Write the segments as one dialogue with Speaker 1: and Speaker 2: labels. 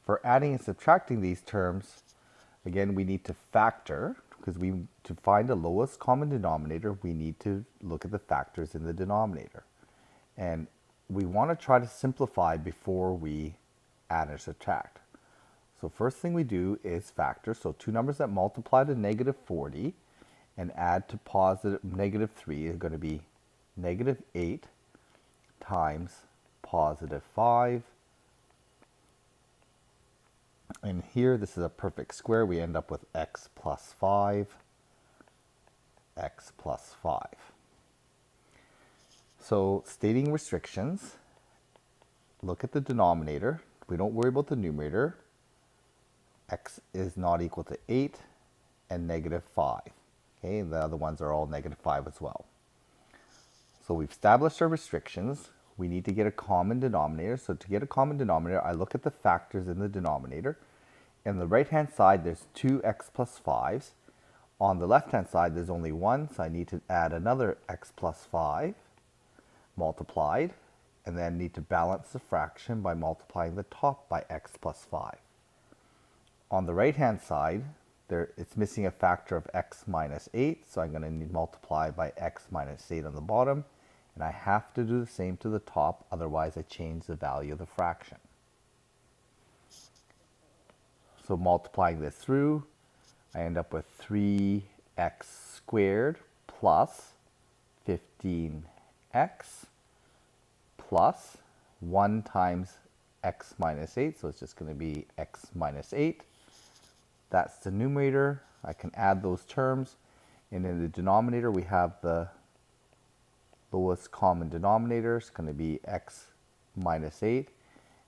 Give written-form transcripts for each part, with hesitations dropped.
Speaker 1: For adding and subtracting these terms, again, we need to factor, because to find the lowest common denominator, we need to look at the factors in the denominator. And we want to try to simplify before we add or subtract. So first thing we do is factor. So two numbers that multiply to negative 40 and add to positive negative 3 is going to be negative 8 times positive 5. And here, this is a perfect square. We end up with x plus 5, x plus 5. So stating restrictions, look at the denominator. We don't worry about the numerator. X is not equal to 8 and negative 5. Okay, and the other ones are all negative 5 as well. So we've established our restrictions. We need to get a common denominator. So to get a common denominator, I look at the factors in the denominator. On the right-hand side, there's 2x plus 5s. On the left-hand side, there's only 1, so I need to add another x plus 5 multiplied, and then need to balance the fraction by multiplying the top by x plus 5. On the right-hand side, it's missing a factor of x minus 8, so I'm going to need to multiply by x minus 8 on the bottom, and I have to do the same to the top, otherwise I change the value of the fraction. So multiplying this through, I end up with 3x squared plus 15x plus 1 times x minus 8, so it's just going to be x minus 8. That's the numerator. I can add those terms. And in the denominator, we have the lowest common denominator. It's going to be x minus 8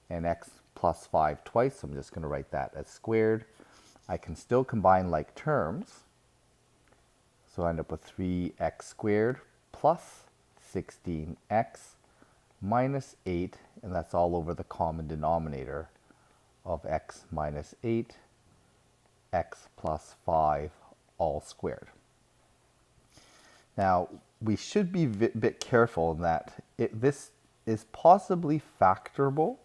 Speaker 1: and x plus 5 twice. So I'm just going to write that as squared. I can still combine like terms. So I end up with 3x squared plus 16x minus 8. And that's all over the common denominator of x minus 8. X plus 5 all squared. Now, we should be a bit careful in that this is possibly factorable,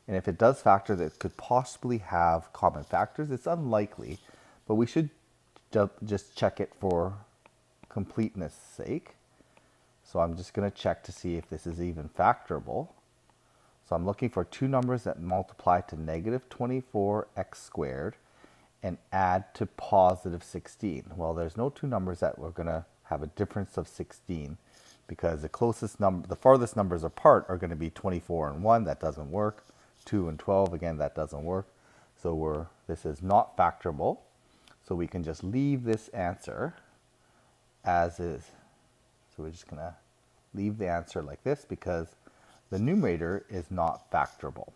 Speaker 1: and if it does factor, that could possibly have common factors. It's unlikely, but we should just check it for completeness sake. So I'm just going to check to see if this is even factorable. So I'm looking for two numbers that multiply to negative 24x squared and add to positive 16. Well, there's no two numbers that we're going to have a difference of 16, because the farthest numbers apart are going to be 24 and 1. That doesn't work. 2 and 12, again, that doesn't work. So this is not factorable. So we can just leave this answer as is. So we're just going to leave the answer like this because the numerator is not factorable.